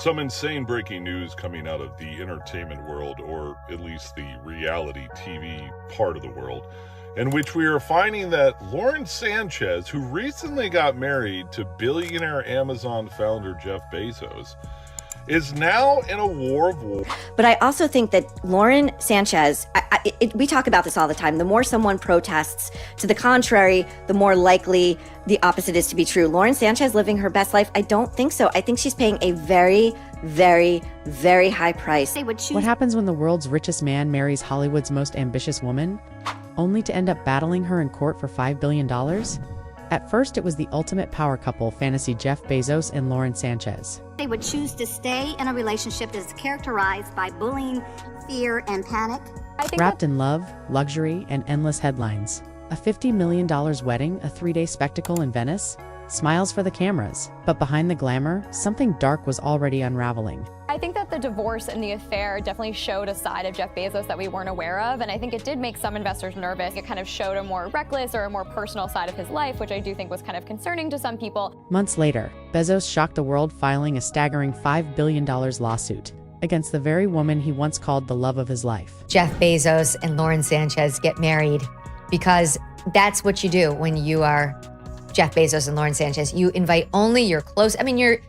Some insane breaking news coming out of the entertainment world, or at least the reality TV part of the world, in which we are finding that Lauren Sanchez, who recently got married to billionaire Amazon founder Jeff Bezos, is now in a war of war. But I also think that Lauren Sanchez, we talk about this all the time, the more someone protests to the contrary, the more likely the opposite is to be true. Lauren Sanchez living her best life? I don't think so. I think she's paying a very, very, very high price. What happens when the world's richest man marries Hollywood's most ambitious woman, only to end up battling her in court for $5 billion? At first, it was the ultimate power couple fantasy Jeff Bezos and Lauren Sanchez. They would choose to stay in a relationship that is characterized by bullying, fear, and panic. Wrapped in love, luxury, and endless headlines. A $50 million wedding, a 3-day spectacle in Venice, smiles for the cameras. But behind the glamour, something dark was already unraveling. I think that the divorce and the affair definitely showed a side of Jeff Bezos that we weren't aware of, and I think it did make some investors nervous. It kind of showed a more reckless or a more personal side of his life, which I do think was kind of concerning to some people. Months later, Bezos shocked the world, filing a staggering $5 billion lawsuit against the very woman he once called the love of his life. Jeff Bezos and Lauren Sanchez get married because that's what you do when you are Jeff Bezos and Lauren Sanchez. You invite only your close, you're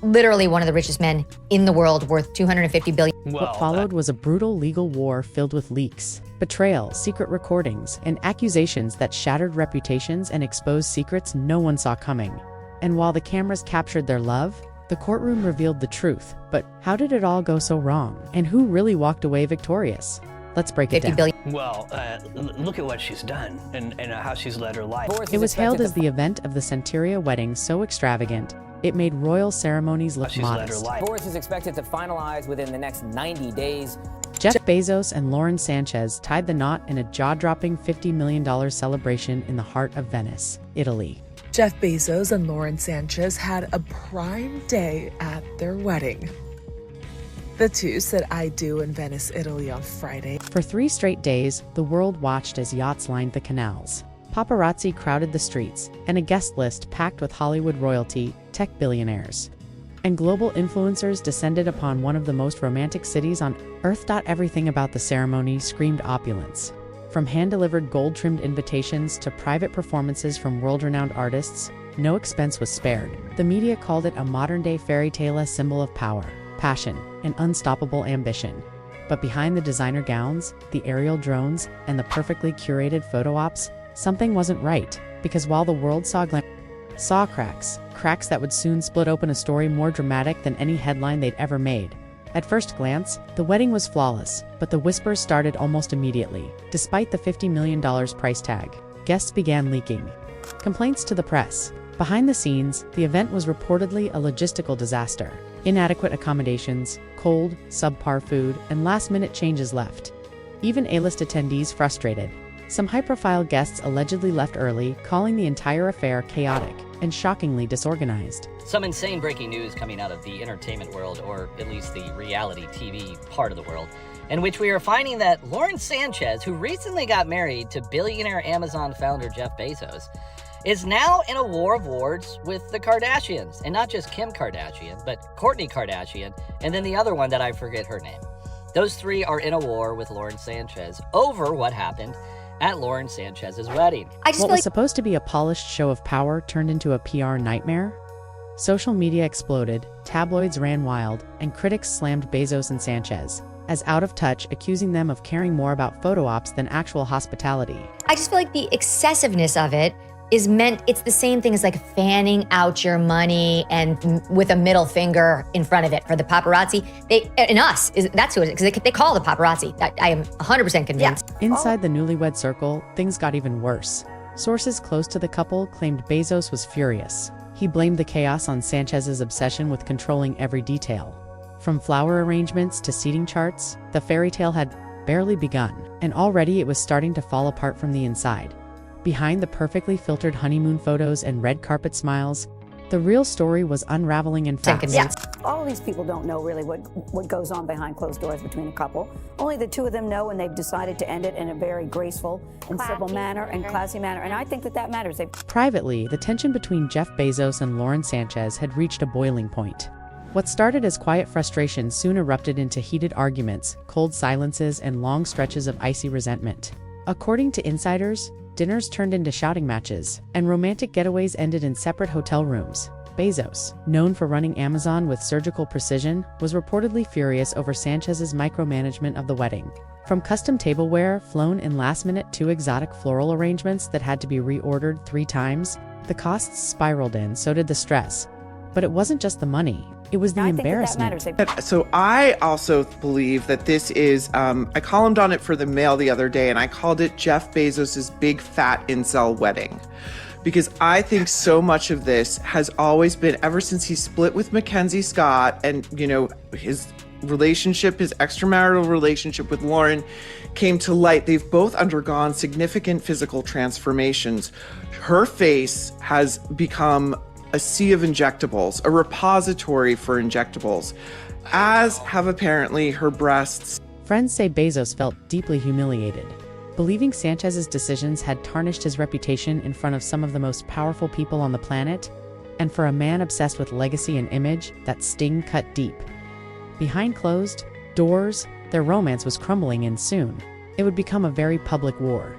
literally one of the richest men in the world, worth $250 billion. What followed was a brutal legal war filled with leaks, betrayal, secret recordings, and accusations that shattered reputations and exposed secrets no one saw coming. And while the cameras captured their love, the courtroom revealed the truth. But how did it all go so wrong? And who really walked away victorious? Let's break it down. Well, look at what she's done and how she's led her life. It was hailed as the event of the Centuria wedding so extravagant, it made royal ceremonies look modest. Divorce is expected to finalize within the next 90 days. Jeff Bezos and Lauren Sanchez tied the knot in a jaw-dropping $50 million celebration in the heart of Venice, Italy. Jeff Bezos and Lauren Sanchez had a prime day at their wedding. The two said "I do" in Venice, Italy on Friday. For 3 straight days, the world watched as yachts lined the canals. Paparazzi crowded the streets, and a guest list packed with Hollywood royalty, tech billionaires, and global influencers descended upon one of the most romantic cities on earth. Everything about the ceremony screamed opulence. From hand-delivered gold-trimmed invitations to private performances from world-renowned artists, no expense was spared. The media called it a modern-day fairy tale, a symbol of power, passion, and unstoppable ambition. But behind the designer gowns, the aerial drones, and the perfectly curated photo ops, something wasn't right. Because while the world saw cracks that would soon split open a story more dramatic than any headline they'd ever made. At first glance, the wedding was flawless, but the whispers started almost immediately. Despite the $50 million price tag, guests began leaking complaints to the press. Behind the scenes, the event was reportedly a logistical disaster. Inadequate accommodations, cold, subpar food, and last-minute changes left even A-list attendees frustrated. Some high-profile guests allegedly left early, calling the entire affair chaotic and shockingly disorganized. Some insane breaking news coming out of the entertainment world, or at least the reality TV part of the world, in which we are finding that Lauren Sanchez, who recently got married to billionaire Amazon founder Jeff Bezos, is now in a war of words with the Kardashians. And not just Kim Kardashian, but Kourtney Kardashian, and then the other one that I forget her name. Those 3 are in a war with Lauren Sanchez over what happened at Lauren Sanchez's wedding. What was supposed to be a polished show of power turned into a PR nightmare? Social media exploded, tabloids ran wild, and critics slammed Bezos and Sanchez as out of touch, accusing them of caring more about photo ops than actual hospitality. I just feel like the excessiveness of it is meant, it's the same thing as like fanning out your money and with a middle finger in front of it for the paparazzi. That's who it is, because they call the paparazzi. I am 100% convinced. Yeah. Inside the newlywed circle, things got even worse. Sources close to the couple claimed Bezos was furious. He blamed the chaos on Sanchez's obsession with controlling every detail. From flower arrangements to seating charts, the fairy tale had barely begun, and already it was starting to fall apart from the inside. Behind the perfectly filtered honeymoon photos and red carpet smiles, the real story was unraveling in fast. Yeah. All of these people don't know really what goes on behind closed doors between a couple. Only the 2 of them know, and they've decided to end it in a very graceful and civil manner and classy manner. And I think that matters. Privately, the tension between Jeff Bezos and Lauren Sanchez had reached a boiling point. What started as quiet frustration soon erupted into heated arguments, cold silences, and long stretches of icy resentment. According to insiders, dinners turned into shouting matches, and romantic getaways ended in separate hotel rooms. Bezos, known for running Amazon with surgical precision, was reportedly furious over Sanchez's micromanagement of the wedding. From custom tableware flown in last minute to exotic floral arrangements that had to be reordered 3 times, the costs spiraled in, so did the stress. But it wasn't just the money, it was the embarrassment. So I also believe that this is, I columned on it for The Mail the other day, and I called it Jeff Bezos' big fat incel wedding. Because I think so much of this has always been, ever since he split with Mackenzie Scott and, his relationship, his extramarital relationship with Lauren came to light. They've both undergone significant physical transformations. Her face has become a sea of injectables, a repository for injectables, as have apparently her breasts. Friends say Bezos felt deeply humiliated, believing Sanchez's decisions had tarnished his reputation in front of some of the most powerful people on the planet, and for a man obsessed with legacy and image, that sting cut deep. Behind closed doors, their romance was crumbling in soon. It would become a very public war.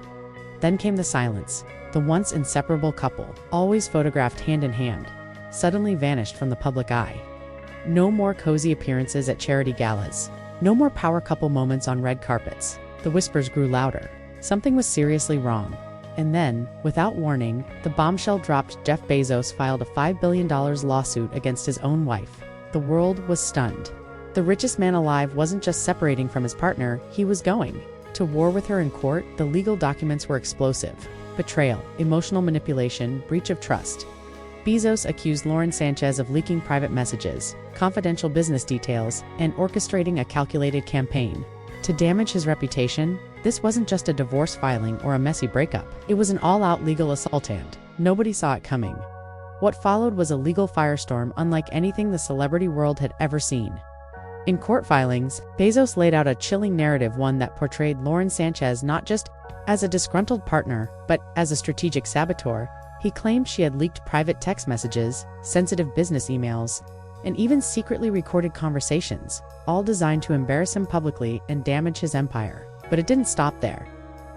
Then came the silence. The once inseparable couple, always photographed hand in hand, suddenly vanished from the public eye. No more cozy appearances at charity galas. No more power couple moments on red carpets. The whispers grew louder. Something was seriously wrong. And then, without warning, the bombshell dropped. Jeff Bezos filed a $5 billion lawsuit against his own wife. The world was stunned. The richest man alive wasn't just separating from his partner, he was going to war with her in court. The legal documents were explosive. Betrayal, emotional manipulation, breach of trust. Bezos accused Lauren Sanchez of leaking private messages, confidential business details, and orchestrating a calculated campaign to damage his reputation. This wasn't just a divorce filing or a messy breakup. It was an all-out legal assault, and nobody saw it coming. What followed was a legal firestorm unlike anything the celebrity world had ever seen. In court filings, Bezos laid out a chilling narrative, one that portrayed Lauren Sanchez not just as a disgruntled partner, but as a strategic saboteur. He claimed she had leaked private text messages, sensitive business emails, and even secretly recorded conversations, all designed to embarrass him publicly and damage his empire. But it didn't stop there.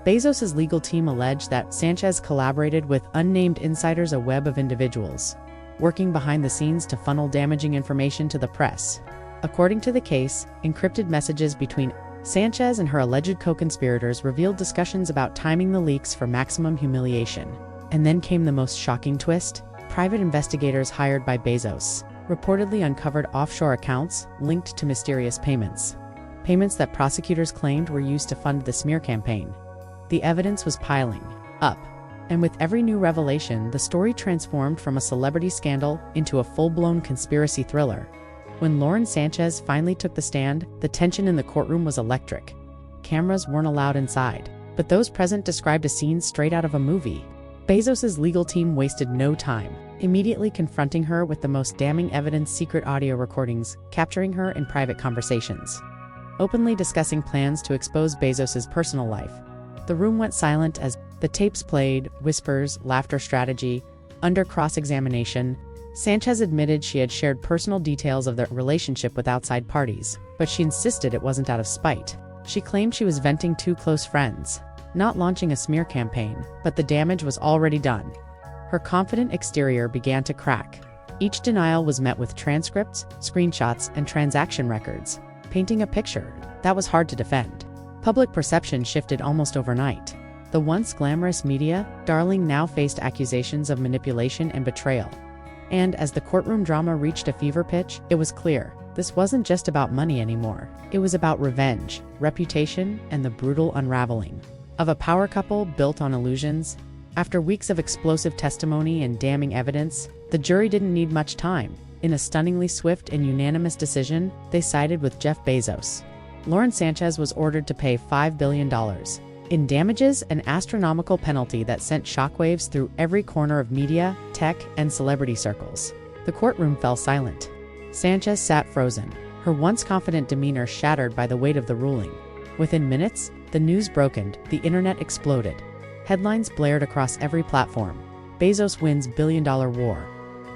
Bezos' legal team alleged that Sanchez collaborated with unnamed insiders, a web of individuals, working behind the scenes to funnel damaging information to the press. According to the case, encrypted messages between Sanchez and her alleged co-conspirators revealed discussions about timing the leaks for maximum humiliation. And then came the most shocking twist. Private investigators hired by Bezos reportedly uncovered offshore accounts linked to mysterious payments. Payments that prosecutors claimed were used to fund the smear campaign. The evidence was piling up, and with every new revelation, the story transformed from a celebrity scandal into a full-blown conspiracy thriller. When Lauren Sanchez finally took the stand, the tension in the courtroom was electric. Cameras weren't allowed inside, but those present described a scene straight out of a movie. Bezos' legal team wasted no time, immediately confronting her with the most damning evidence: secret audio recordings capturing her in private conversations, openly discussing plans to expose Bezos' personal life. The room went silent as the tapes played, whispers, laughter, strategy. Under cross-examination, Sanchez admitted she had shared personal details of their relationship with outside parties, but she insisted it wasn't out of spite. She claimed she was venting to close friends, not launching a smear campaign, but the damage was already done. Her confident exterior began to crack. Each denial was met with transcripts, screenshots, and transaction records, painting a picture that was hard to defend. Public perception shifted almost overnight. The once glamorous media darling now faced accusations of manipulation and betrayal. And as the courtroom drama reached a fever pitch, it was clear this wasn't just about money anymore. It was about revenge, reputation, and the brutal unraveling of a power couple built on illusions. After weeks of explosive testimony and damning evidence, the jury didn't need much time. In a stunningly swift and unanimous decision, they sided with Jeff Bezos. Lauren Sanchez was ordered to pay $5 billion in damages, an astronomical penalty that sent shockwaves through every corner of media, tech, and celebrity circles. The courtroom fell silent. Sanchez sat frozen, her once confident demeanor shattered by the weight of the ruling. Within minutes, the news broke and the internet exploded. Headlines blared across every platform. Bezos wins billion-dollar war.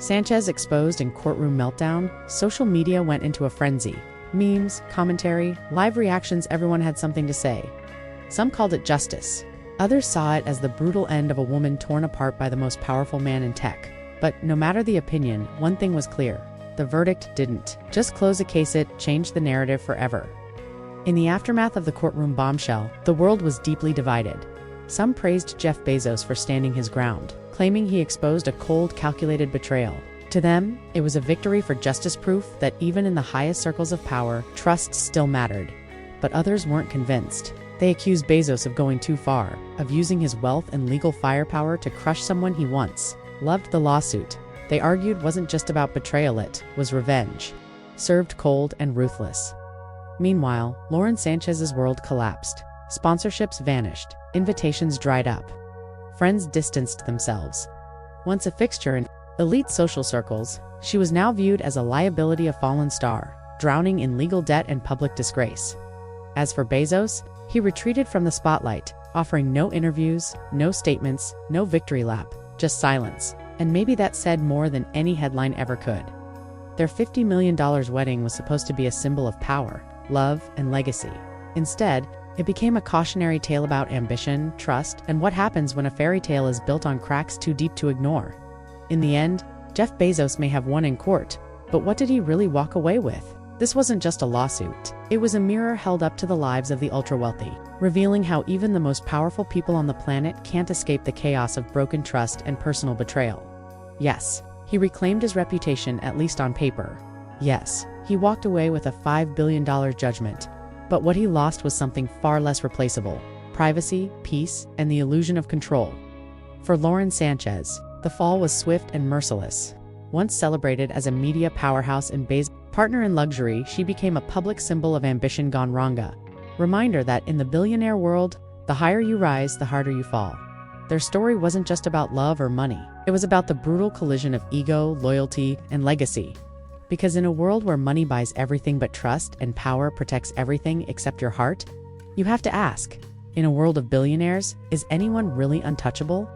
Sanchez exposed in courtroom meltdown, social media went into a frenzy. Memes, commentary, live reactions, everyone had something to say. Some called it justice. Others saw it as the brutal end of a woman torn apart by the most powerful man in tech. But no matter the opinion, one thing was clear. The verdict didn't just close a case, it changed the narrative forever. In the aftermath of the courtroom bombshell, the world was deeply divided. Some praised Jeff Bezos for standing his ground, claiming he exposed a cold, calculated betrayal. To them, it was a victory for justice, proof that even in the highest circles of power, trust still mattered. But others weren't convinced. They accused Bezos of going too far, of using his wealth and legal firepower to crush someone he once loved. The lawsuit, they argued, wasn't just about betrayal, it was revenge, served cold and ruthless. Meanwhile, Lauren Sanchez's world collapsed. Sponsorships vanished, invitations dried up. Friends distanced themselves. Once a fixture in elite social circles, she was now viewed as a liability, a fallen star, drowning in legal debt and public disgrace. As for Bezos, he retreated from the spotlight, offering no interviews, no statements, no victory lap, just silence. And maybe that said more than any headline ever could. Their $50 million wedding was supposed to be a symbol of power, love, and legacy. Instead, it became a cautionary tale about ambition, trust, and what happens when a fairy tale is built on cracks too deep to ignore. In the end, Jeff Bezos may have won in court, but what did he really walk away with? This wasn't just a lawsuit. It was a mirror held up to the lives of the ultra-wealthy, revealing how even the most powerful people on the planet can't escape the chaos of broken trust and personal betrayal. Yes, he reclaimed his reputation, at least on paper. Yes, he walked away with a $5 billion judgment. But what he lost was something far less replaceable: privacy, peace, and the illusion of control. For Lauren Sanchez, the fall was swift and merciless. Once celebrated as a media powerhouse and Bezos' partner in luxury, she became a public symbol of ambition gone wrong. Reminder that in the billionaire world, the higher you rise, the harder you fall. Their story wasn't just about love or money. It was about the brutal collision of ego, loyalty, and legacy. Because in a world where money buys everything but trust and power protects everything except your heart, you have to ask, in a world of billionaires, is anyone really untouchable?